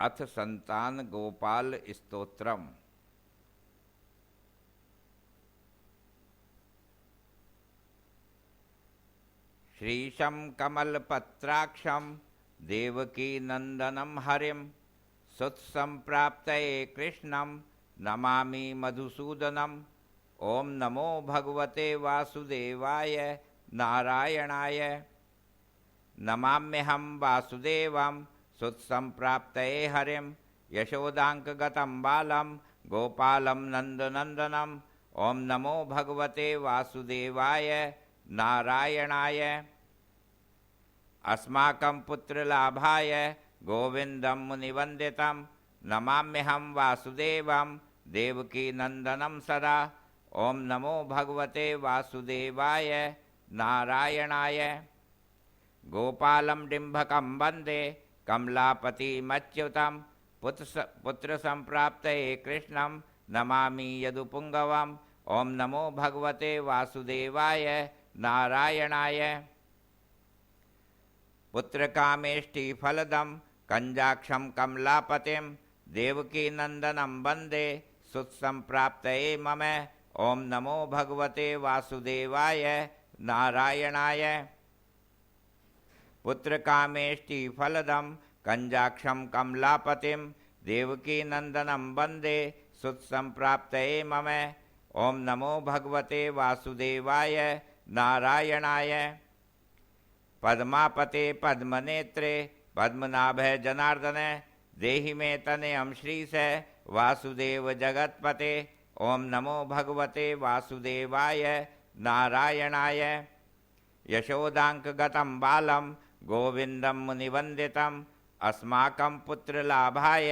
अथ संतान गोपाल स्तोत्रम। श्रीशं कमलपत्राक्षं देवकी नंदनं हरिं सुत्संप्राप्तये कृष्णं नमामि मधुसूदनम्। ओम नमो भगवते वासुदेवाय नारायणाय। नमाम्यहं वासुदेवं सुत्संप्राप्तये हरिं यशोदाङ्कगतं बालं गोपालं नन्दनन्दनम्। ओम नमो भगवते वासुदेवाय नारायणाय। अस्माकं पुत्रलाभाय गोविन्दं मुनिवन्दितं नमाम्यहं वासुदेवं देवकी नन्दनं सदा। ओम नमो भगवते वासुदेवाय नारायणाय। गोपालं डिम्भकं वन्दे कमलापतिमच्युतं पुत्रसंप्राप्तये कृष्णं नमामि यदुपुङ्गवम्। ओम नमो भगवते वासुदेवाय नारायणाय। पुत्रकामेष्टिफलदं कञ्जाक्षं कमलापतिं देवकीनन्दनं वन्दे सुत्संप्राप्तये मम। ओम नमो भगवते वासुदेवाय नारायणाय। पुत्रकामेष्टिफलदं कञ्जाक्षं कमलापतिं देवकीनन्दनं वन्दे सुत्संप्राप्तये मम। ओम नमो भगवते वासुदेवाय नारायणाय। पद्मापते पद्मनेत्रे पद्मनाभे जनार्दने देहि मे तनयं श्रीश वासुदेव जगत्पते। ओम नमो भगवते वासुदेवाय नारायणाय। यशोदाङ्कगतं बालं गोविन्दं मुनिवन्दितं अस्माकं पुत्रलाभाय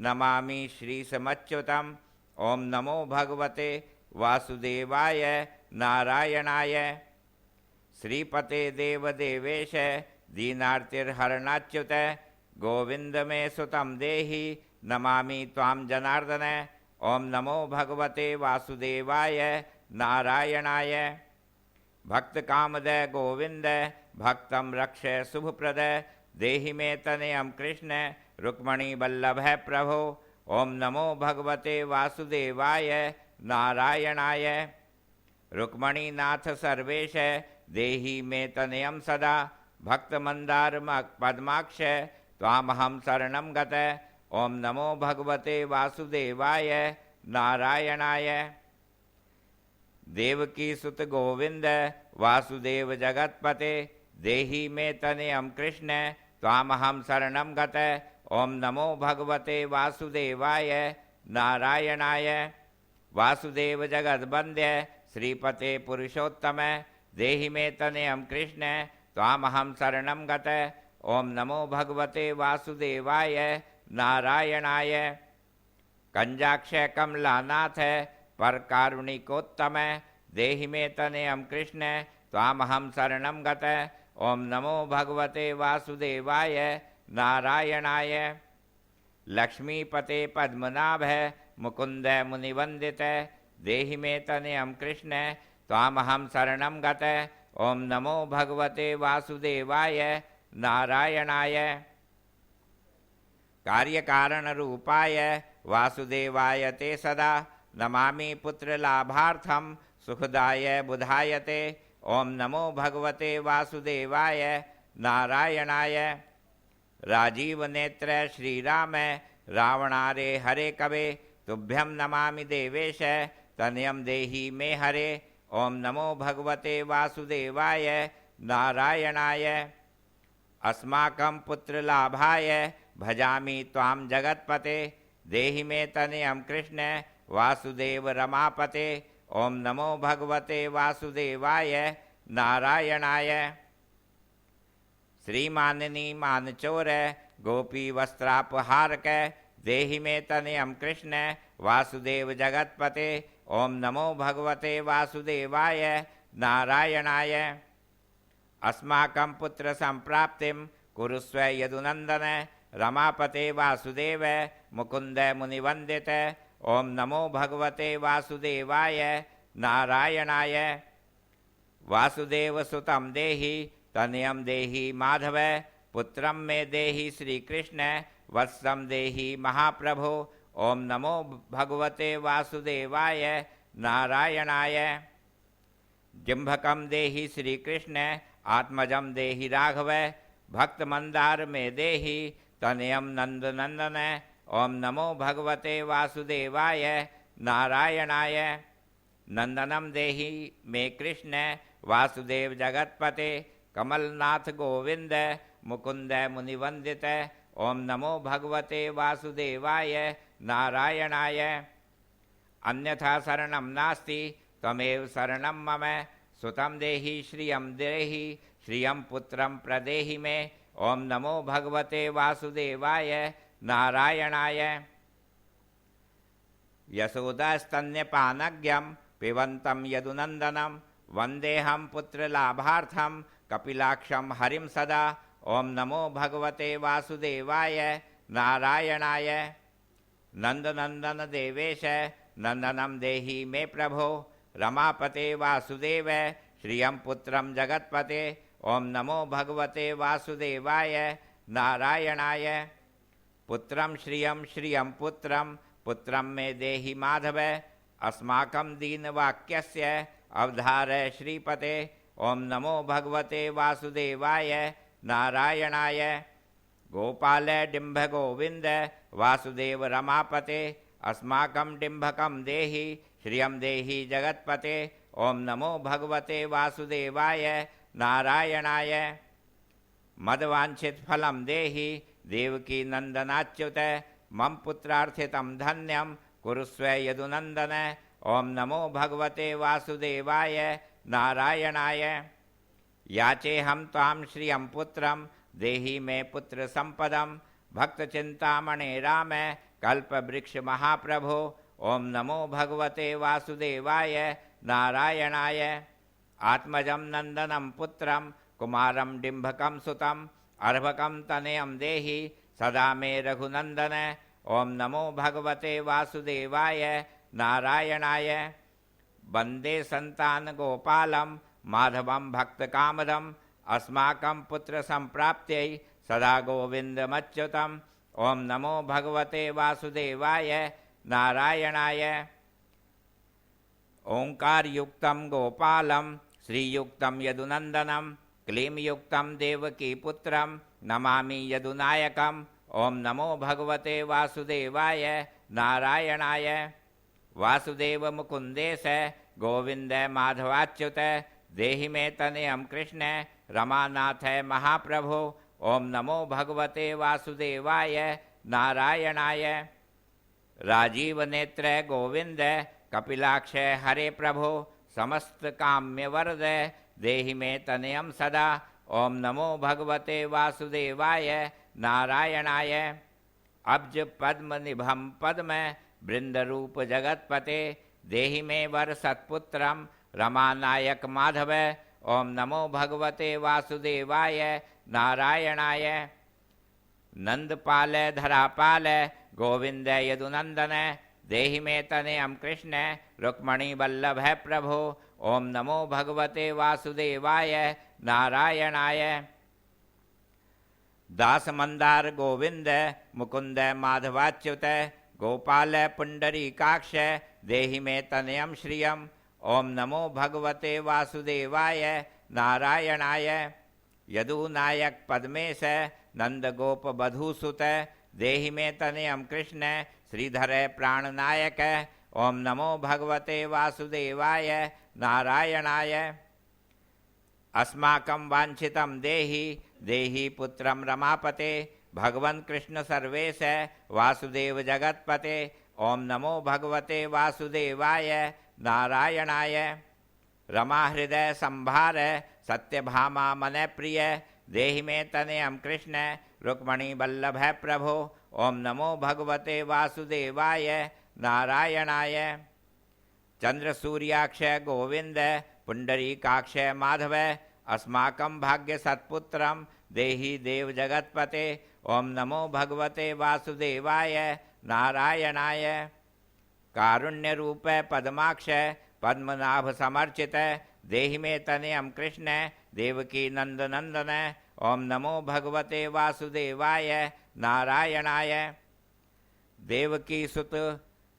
नमामि श्रीशमच्युतम्। ओम नमो भगवते वासुदेवाय नारायणाय। श्रीपते देवदेवेश दीनार्तिर्हरणाच्युत गोविंद मे सुतं देहि नमामि त्वां जनार्दन। ओम नमो भगवते वासुदेवाय नारायणाय। भक्तकामदय गोविंद भक्तं रक्ष शुभप्रद देहि मे तनयं कृष्ण रुक्मणी वल्लभ प्रभो। ओम नमो भगवते वासुदेवाय नारायणाय। रुक्मणीनाथ सर्वेश देहि मे तनयं सदा भक्तमन्दार पद्माक्ष त्वामहं शरणं गत। ओम नमो भगवते वासुदेवाय नारायणाय। देवकी सुत गोविंद वासुदेव जगत्पते देहि मे तनयं कृष्ण त्वामहं शरणं गत। ओम नमो भगवते वासुदेवाय नारायणाय। वासुदेव जगद्वन्द्य श्रीपते पुरुषोत्तम देहि मे तनयं कृष्ण त्वामहं शरणं गत। ओम नमो भगवते वासुदेवाय नारायणाय। कंजाक्ष कमलानाथ परकारुणिकोत्तम देहि मे तनयं कृष्ण त्वामहं शरणं गत। ओम नमो भगवते वासुदेवाय नारायणाय। लक्ष्मीपते पद्मनाभ मुकुंद मुनिवंदित देहि मे तनयं कृष्ण त्वामहं शरणं गत। ओम नमो भगवते वासुदेवाय नारायणाय। कार्यकारण रूपाय वासुदेवाय ते सदा नमामि पुत्रलाभार्थं सुखदाय बुधायते। ओम नमो भगवते वासुदेवाय नारायणाय। राजीव नेत्र श्रीराम रावणारे हरे कवे तुभ्यं नमामि देवेश तनयं देहि मे हरे। ओम नमो भगवते वासुदेवाय नारायणाय। अस्माकं पुत्रलाभाय भजामि त्वां जगत्पते देहि मे तनयं कृष्ण वासुदेव रमापते। ओम नमो भगवते वासुदेवाय नारायणाय। श्रीमानिनी मानचोर गोपी वस्त्रापहारक देहि मे तनयं कृष्ण वासुदेव जगत्पते। ओम नमो भगवते वासुदेवाय नारायणाय। अस्माकं पुत्र संप्राप्तिं कुरुस्व यदुनंदन रमापते वासुदेव मुकुंद मुनिवंदित। ओम नमो भगवते वासुदेवाय नारायणाय। वासुदेव सुतं देहि तनयं देहि माधव पुत्रं मे देहि श्रीकृष्ण वत्सं देहि महाप्रभो। ओम नमो भगवते वासुदेवाय नारायणाय। जिम्भकं देहि श्रीकृष्ण आत्मजं देहि राघव। भक्त मंदार में देहि तनयम नंदनंदन। ओम नमो भगवते वासुदेवाय नारायणाय। नंदनम देहि मे कृष्ण वासुदेव जगतपते। कमलनाथ गोविंद मुकुंद मुनिवंदित। ओम नमो भगवते वासुदेवाय नारायणाय। अन्यथा शरणं नास्ति त्वमेव शरणं मम। सुतं देहि श्रियं देहि श्रियं पुत्रं प्रदेहि मे। ओम नमो भगवते वासुदेवाय नारायणाय। यशोदास्तन्यपानज्ञं पिबन्तं यदुनन्दनं वन्देऽहं पुत्रलाभार्थं कपिलाक्षं हरिं सदा। ओम नमो भगवते वासुदेवाय नारायणाय। नंदनंदन देवेश नंदनम देहि मे प्रभो। रमापते वासुदेव श्रियं पुत्रं जगत्पते। ओम नमो भगवते वासुदेवाय नारायणाय। पुत्रं श्रियं श्रियं पुत्रं पुत्रं मे देहि माधव। अस्माकं दीनवाक्यस्य अवधारय श्रीपते। ओम नमो भगवते वासुदेवाय नारायणाय। गोपाल डिम्भ गोविंद वासुदेव रमापते। अस्माकं डिम्भकं देहि श्रियं देहि जगत्पते। ओम नमो भगवते वासुदेवाय नारायणाय। मदवांछित फलं देहि देवकी नंदनाच्युत। मम पुत्रार्थितं धन्यं कुरुस्व यदुनंदन। ओम नमो भगवते वासुदेवाय नारायणाय। याचे हम ताम श्रियं पुत्रं देहि मे पुत्र संपदम। भक्त चिंतामणे राम कल्प वृक्ष महाप्रभो। ओम नमो भगवते वासुदेवाय नारायणाय। आत्मजं नंदनं पुत्रं कुमारं डिम्भकं सुतं। अर्भकं तनयं देहि सदा मे रघुनंदन। ओम नमो भगवते वासुदेवाय नारायणाय। वंदे संतान गोपालं माधवं भक्तकामदम्। अस्माकं पुत्र संप्राप्त्यै सदा गोविंदमच्युतम्। ओम नमो भगवते वासुदेवाय नारायणाय। ओंकार युक्तं गोपालं श्रीयुक्तं यदुनंदनं। क्लीं युक्तं देवकी पुत्रं नमामि यदुनायकम्। ओम नमो भगवते वासुदेवाय नारायणाय। वासुदेव मुकुंदेश गोविंद माधवाच्युत। देहि मे तनयं कृष्ण रमानाथ महाप्रभो। ओम नमो भगवते वासुदेवाय नारायणाय। राजीव नेत्र गोविंद कपिलाक्ष हरे प्रभो। समस्त काम्य वरद देहि मे तनयं सदा। ओम नमो भगवते वासुदेवाय नारायणाय। अब्ज पद्म निभं पद्म बृंदरूप जगत्पते। देहि मे वर सत्पुत्रं रमानायक माधव। ओम नमो भगवते वासुदेवाय नारायणाय। नंदपाल धरापाल गोविंद यदुनंदन। देहि मे तनयं कृष्ण रुक्मणी वल्लभ प्रभो। ओम नमो भगवते वासुदेवाय नारायणाय। दास मंदार गोविंद मुकुंद माधवाच्युत। गोपाल पुंडरीकाक्ष देहि मे तनयं श्रियम्। ओम नमो भगवते वासुदेवाय नारायणाय। यदुनायक पद्मेश नंद गोप बधूसुत। देहि मे तनयं कृष्ण श्रीधर प्राणनायक। ओम नमो भगवते वासुदेवाय नारायणाय। अस्माकं वांछितं देहि देहि पुत्रं रमापते। भगवन् कृष्ण सर्वेश वासुदेव जगत्पते। ओम नमो भगवते वासुदेवाय नारायणाय। रमा हृदय संभार सत्यभामा मन प्रिय। देहि मे तनयं कृष्ण रुक्मणी वल्लभ प्रभो। ओम नमो भगवते वासुदेवाय नारायणाय। चंद्र सूर्याक्ष गोविंद पुंडरीकाक्ष माधव। अस्माकं भाग्य सत्पुत्रं देहि देव जगत्पते। ओम नमो भगवते वासुदेवाय नारायणाय। कारुण्य रूप पद्माक्ष पद्मनाभ समर्चित। देहि मे तनयं कृष्ण देवकी नंदनंदन। ओम नमो भगवते वासुदेवाय नारायणाय। देवकी सुत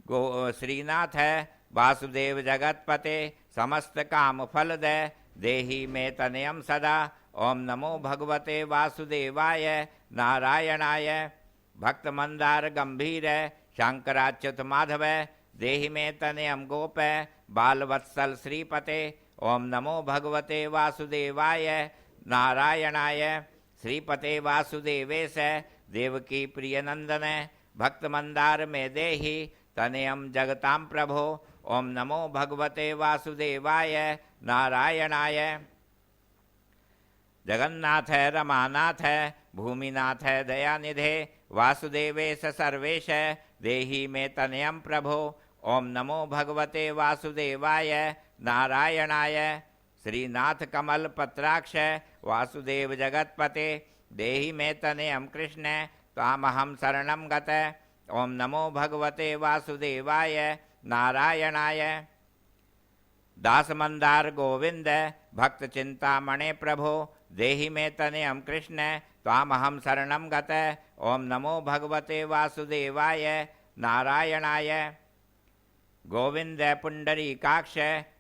गो श्रीनाथ वासुदेव जगतपते समस्त काम फल दे देहि में तनयम सदा। ओम नमो भगवते वासुदेवाय नारायणाय। भक्त मंदार गंभीर शंकराच्युत माधव देहि में तनयम गोप बाल वत्सल श्रीपते। ओम नमो भगवते वासुदेवाय नारायणाय। श्रीपते वासुदेवेश देवकी प्रिय नंदन भक्त मंदार में देहि तनयम जगताम प्रभो। ओम नमो भगवते वासुदेवाय नारायणाय। जगन्नाथ रमानाथ भूमिनाथ दयानिधे वासुदेवेश सर्वेश देहि में तनयम प्रभो। ओम नमो भगवते वासुदेवाय नारायणाय। श्रीनाथ कमल पत्राक्ष वासुदेव जगतपते देहि में तनयम कृष्ण त्वामहं शरणं गत। ओम नमो भगवते वासुदेवाय नारायणाय। दास मंदार गोविंद भक्त चिंतामणे प्रभो देहि में तनयम कृष्ण त्वामहं शरणं गत। ओम नमो भगवते वासुदेवाय नारायणाय। गोविंद पुंडरीकाक्ष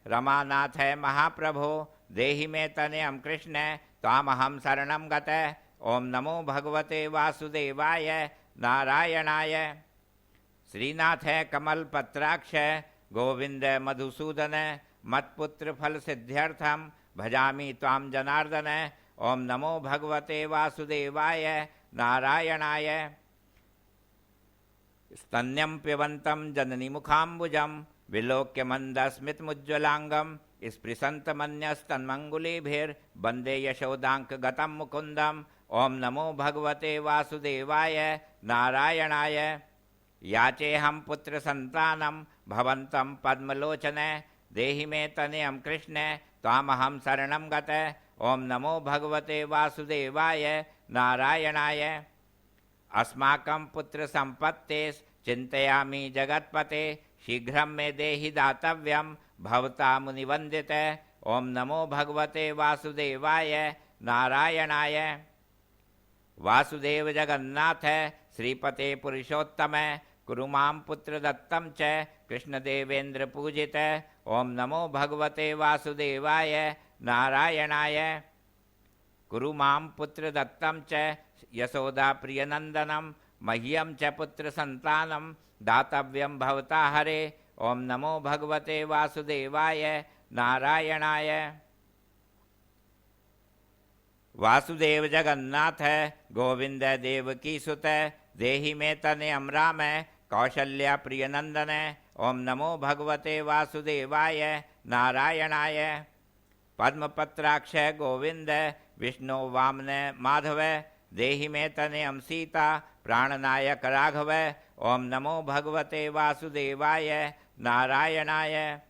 रमानाथ महाप्रभो देहि में तनयम कृष्ण त्वामहं शरणं गत। ओम नमो भगवते वासुदेवाय नारायणाय। श्रीनाथ कमल पत्राक्ष गोविंद मधुसूदन मत्पुत्र फल सिद्ध्यर्थम भजामि त्वां जनार्दन। ओम नमो भगवते वासुदेवाय नारायणाय। स्तन्यं पिबन्तं जननी मुखाम्बुजं विलोक्य मन्दस्मितमुज्ज्वलाङ्गं स्पृशन्तमन्यस्तन्मङ्गुलीभिर्वन्दे यशोदाङ्क गतं मुकुन्दम्। ओम नमो भगवते वासुदेवाय नारायणाय। याचेऽहं पुत्र संतानं भवन्तं पद्मलोचन देहि में तनयं कृष्ण त्वामहं शरणं गत। ओम नमो भगवते वासुदेवाय नारायणाय। अस्माकं पुत्र संपत्तेस् चिंतयामि जगत्पते शीघ्रं मे देहि दातव्यं भवता मुनिवंदित। ओम नमो भगवते वासुदेवाय नारायणाय। वासुदेव जगन्नाथ श्रीपते पुरुषोत्तम कुरु मां पुत्र दत्तं च कृष्णदेवेन्द्र पूजित। ओम नमो भगवते वासुदेवाय नारायणाय। कुरु मां पुत्र दत्तं च यशोदा प्रियनंदनं मह्यं च पुत्र संतानं दातव्यं भवता हरे। ओम नमो भगवते वासुदेवाय नारायणाय। वासुदेव जगन्नाथ गोविंद देवकी सुत देहि में तनयं राम कौशल्या प्रियनंदन। ओम नमो भगवते वासुदेवाय नारायणाय। पद्मपत्राक्ष गोविंद विष्णु वामन माधव देहि में तनयं सीता प्राणनायक राघव। ओम नमो भगवते वासुदेवाय नारायणाय।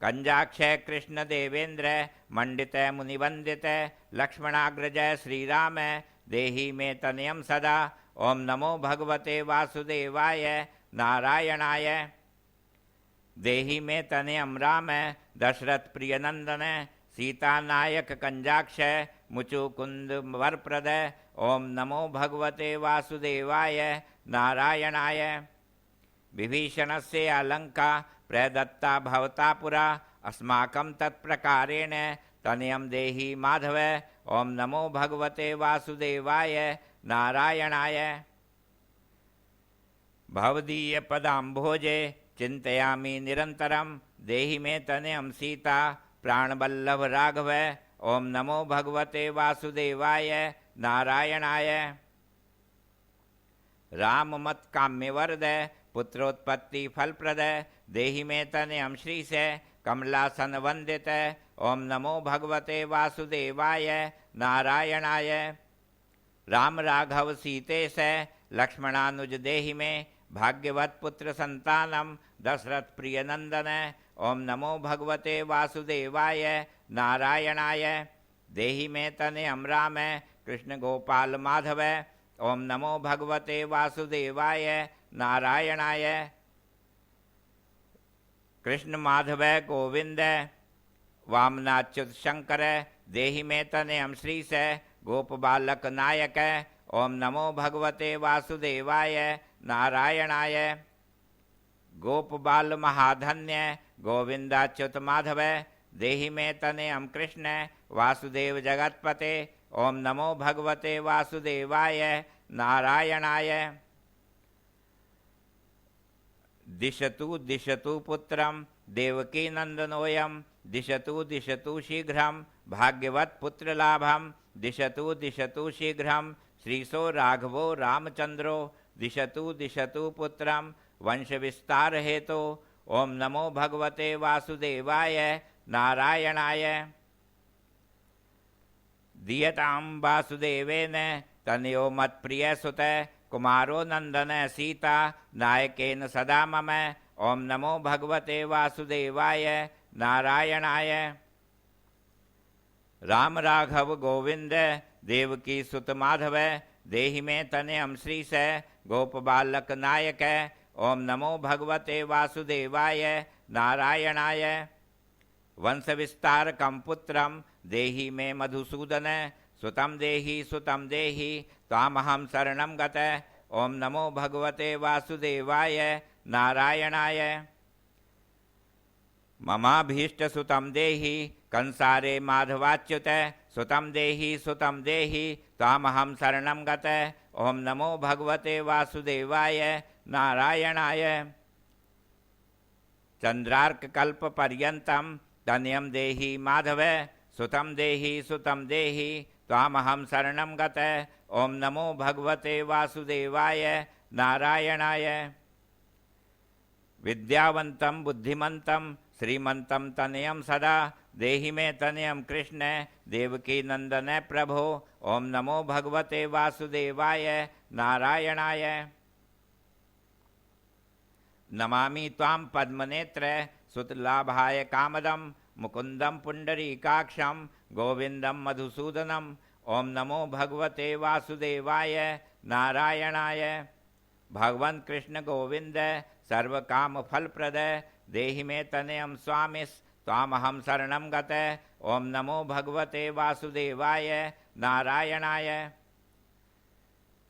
कंजाक्ष कृष्ण देवेंद्र मंडित मुनिवंदित लक्ष्मणाग्रज श्रीराम देहि में तनयं सदा। ओम नमो भगवते वासुदेवाय नारायणाय। देहि में तनयं राम दशरथ प्रियनंदन सीता नायक कंजाक्ष मुचुकुंद वरप्रद। ओम नमो भगवते वासुदेवाय नारायणाय। विभीषणस्य अलंका प्रदत्ता भवता पुरा अस्माकं तत्प्रकारेण तनयं देहि माधव। ओम नमो भगवते वासुदेवाय नारायणाय। भवदीय पदाम्भोजे चिंतयामि निरंतरं देहि में तनयं सीता प्राणवल्लभ राघव। ओम नमो भगवते वासुदेवाय नारायणाय। राम मत काम्य वरद पुत्रोत्पत्ति फलप्रद देहि में तनयं श्रीश कमलासन वंदित। ओम नमो भगवते वासुदेवाय नारायणाय। राम राघव सीतेश लक्ष्मणानुज देहि में भाग्यवत पुत्र संतानम दशरथ प्रियनंदन। ओम नमो भगवते वासुदेवाय नारायणाय। देहि में तनयं राम कृष्ण गोपाल माधव। ओम नमो भगवते वासुदेवाय नारायणाय। कृष्ण माधव गोविंद वामनाच्युत शंकर देहि में तनयं श्रीश गोपबालक नायक ओम नमो भगवते वासुदेवाय नारायणाय। गोपबाल महाधन्य गोविंदाच्युत माधव देहि में तनयम कृष्ण वासुदेव जगतपते ओम नमो भगवते वासुदेवाय नारायणाय। दिशतु दिशतु पुत्रम देवकी नंदनोयम दिशतु दिशतु शीघ्रम भाग्यवत पुत्र लाभम दिशतु दिशतु शीघ्रम श्रीसो राघवो रामचंद्रो दिशतु दिशतु पुत्रम वंश विस्तार हेतु ओम नमो भगवते वासुदेवाय नारायणाय। दियतां वासुदेवेन तनयो मत्प्रिय सुत कुमारो नंदन सीता नायकेन सदा मम ओम नमो भगवते वासुदेवाय नारायणाय। राम राघव गोविंद देवकी सुत माधव देहि में तनयम श्रीश गोप बालक नायक ओम नमो भगवते वासुदेवाय नारायणाय। वंश विस्तार कम पुत्रम देहि में मधुसूदन सुतम देहि तामहम शरणम गत ओम नमो भगवते वासुदेवाय नारायणाय। ममाभीष्ट सुतम देहि कंसारे माधवाच्युत सुतम देहि तामहम शरणम गत ओम नमो भगवते वासुदेवाय नारायणाय। चंद्रार्क कल्प पर्यंतम तनयम देहि माधव सुतम देहि तामहम शरणम गत ओम नमो भगवते वासुदेवाय नारायणाय। विद्यावंतम बुद्धिमंतम श्रीमंतम तनयम सदा देहि में तनयम कृष्ण देवकी नंदन प्रभो ओम नमो भगवते वासुदेवाय नारायणाय। नमामि त्वां पद्मनेत्र सुतलाभाय कामदम मुकुंदम पुंडरीकाक्षम गोविंदम मधुसूदनम ओम नमो भगवते वासुदेवाय नारायणाय। भगवन् कृष्ण गोविंद सर्व काम फल प्रद देहि में तनयम स्वामिस तामहम शरणम गत ओम नमो भगवते वासुदेवाय नारायणाय।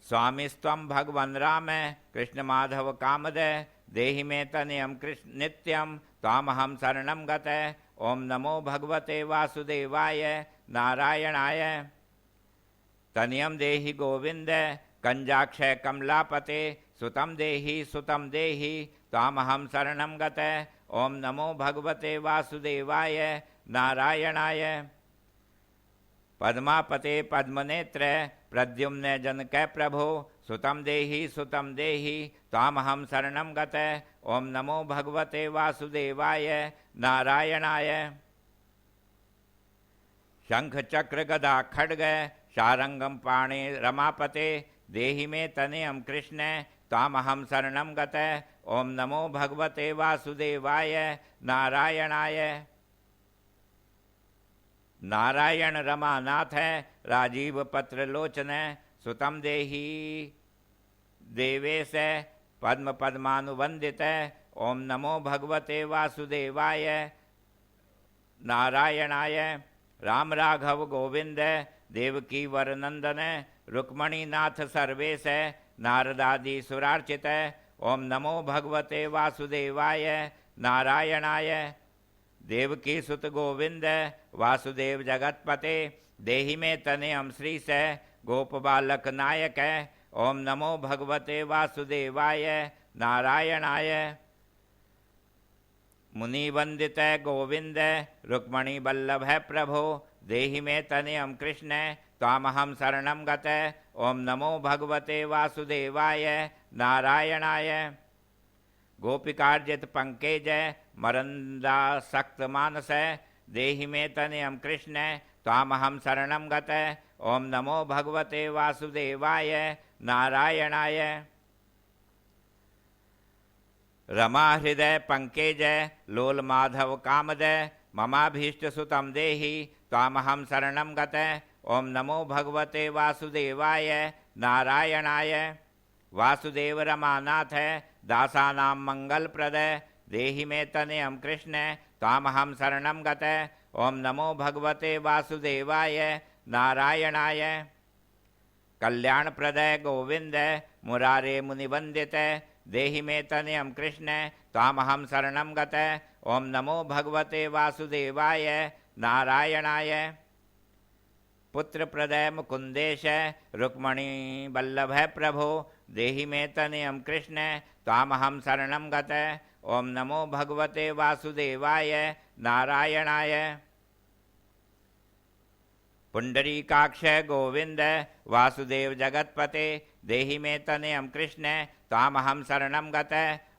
स्वामिस्त्वं भगवन् राम कृष्ण माधव कामद देहि में तनयम कृष्ण नित्यम तामहम शरणम गत ओम नमो भगवते वासुदेवाय नारायणाय। तनयम देहि गोविंद कंजाक्षय कमलापते सुतम देहि तामहम शरणम गत ओम नमो भगवते वासुदेवाय नारायणाय। पद्मापते पद्मनेत्र प्रद्युम्न जनक प्रभो सुतम देहि तामहम शरणम गत ओम नमो भगवते वासुदेवाय नारायणाय। शंख चक्र गदा खड्ग शारंगम पाणे रमापते देहि में तनयम कृष्ण तामहम शरणम गत ओम नमो भगवते वासुदेवाय नारायणाय। नारायण रमानाथ राजीव पत्र लोचन सुतम देहि देवेश पद्म पद्मानुवंदित ओम नमो भगवते वासुदेवाय नारायणाय। राम राघव गोविंद देवकी वरनंदन रुक्मणीनाथ सर्वेश नारदादि सुरार्चित ओम नमो भगवते वासुदेवाय नारायणाय। देवकी सुत गोविंद वासुदेव जगतपते देहि में तनयम श्रीश गोप बालक नायक ओम नमो भगवते वासुदेवाय नारायणाय। मुनि वंदित गोविंद रुक्मणी वल्लभ प्रभो देहि में तनयम कृष्ण तामहम शरणम गत ओम नमो भगवते वासुदेवाय नारायणाय। गोपिकार्जित पंकज मरंदा सक्त मानस देहि में तनयम कृष्ण तामहम शरणम गत ओम नमो भगवते वासुदेवाय नारायणाय। रमा हृदय पंकज लोल माधव कामद ममाभीष्ट सुतम देहि तामहम शरणम गत ओम नमो भगवते वासुदेवाय नारायणाय। वासुदेव रमानाथ दासानां मंगल प्रद देहि में तनयम कृष्ण तामहम शरणम गत ओम नमो भगवते वासुदेवाय नारायणाय। कल्याणप्रदय गोविंद मुरारे मुनिवंदित देहि मे तनयं कृष्ण त्वामहं शरणं गत। ओम नमो भगवते वासुदेवाय नारायणाय। पुत्र प्रदय मुकुंदेश रुक्मणी वल्लभ प्रभो देहि मे तनयं कृष्ण त्वामहं शरणं गत। ओम नमो भगवते वासुदेवाय नारायणाय। पुंडरीकाक्ष गोविंद वासुदेव जगतपते देहि मे तनयं कृष्ण त्वामहं शरणं गत।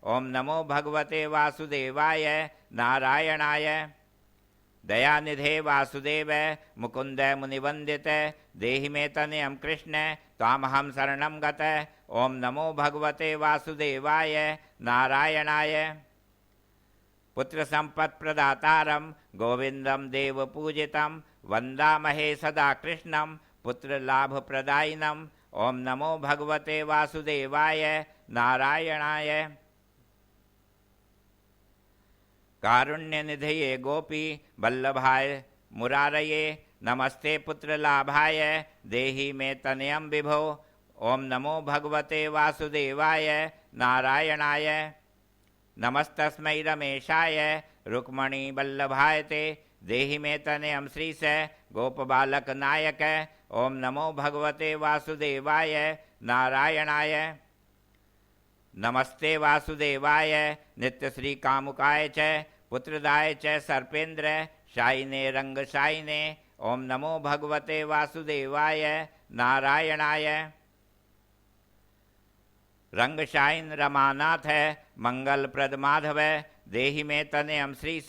ओम नमो भगवते वासुदेवाय नारायणाय। दयानिधे वासुदेव मुकुंद मुनिवंदित देहि मे तनयं कृष्ण त्वामहं शरणं गत। ओम नमो भगवते वासुदेवाय नारायणाय। पुत्र संपत् प्रदातारं गोविंदम देव पूजितं वंदामहे सदा कृष्णं पुत्र लाभ प्रदायिनम्। ओम नमो भगवते वासुदेवाय नारायणाय। कारुण्य निधये गोपी वल्लभाय मुरारये नमस्ते पुत्र लाभाय देहि मे तनयं विभो। ओम नमो भगवते वासुदेवाय नारायणाय। नमस्तस्मै रमेशाय रुक्मणी वल्लभाय ते देहि मे तनयं श्रीश गोपबालक नायक। ओम नमो भगवते वासुदेवाय नारायणाय। नमस्ते वासुदेवाय नित्यश्री कामुकाय च पुत्रदाय च सर्पेन्द्र शायिने रंगशायिने। ओम नमो भगवते वासुदेवाय नारायणाय। रंगशायिन रमानाथ मंगलप्रद माधव देहि मे तनयं श्रीश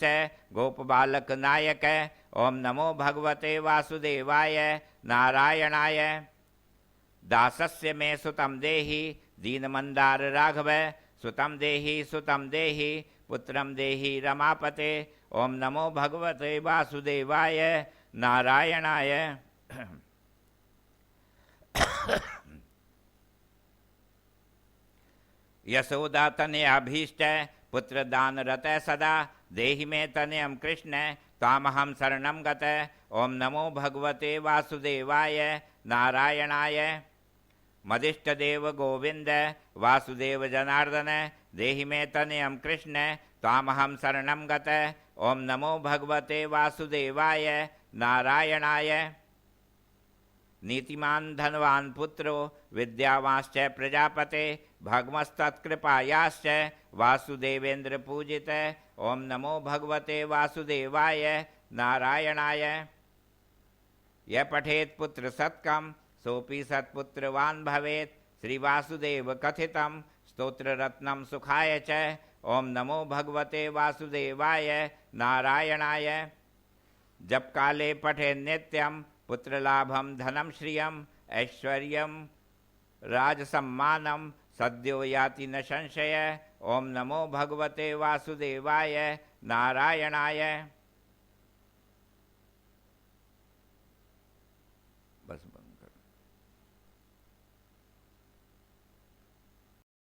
गोपबालक नायक। ओम नमो भगवते वासुदेवाय नारायणाय। दासस्य मे सुतं देहि दीनमंदार राघव सुतं देहि पुत्रं देहि रमापते। ओम नमो भगवते वासुदेवाय नारायणाय। यशोदा तनयाभीष्ट पुत्र दान रत सदा देहि मे तनयं कृष्ण त्वामहं शरणं गत। ओम नमो भगवते वासुदेवाय नारायणाय। मदिष्ट देव गोविंद वासुदेव जनार्दन देहि मे तनयं कृष्ण त्वामहं शरणं गत। ओम नमो भगवते वासुदेवाय नारायणाय। नीतिमान धनवान पुत्रो विद्यावांश्च प्रजापते भगमस्तत्कृपायाश्च वासुदेवेन्द्र पूजित। ओम नमो भगवते वासुदेवाय नारायणाय। यः पठेत् पुत्र सत्कं सोऽपि सत्पुत्रवान् भवेत् श्रीवासुदेव कथितं स्तोत्ररत्नं सुखाय च। ओम नमो भगवते वासुदेवाय नारायणाय। जप काले पठे नित्यं पुत्रलाभं धनं श्रियं ऐश्वर्यं राजसम्मानं सद्यो याति न संशय। ओम नमो भगवते वासुदेवाय नारायणाय।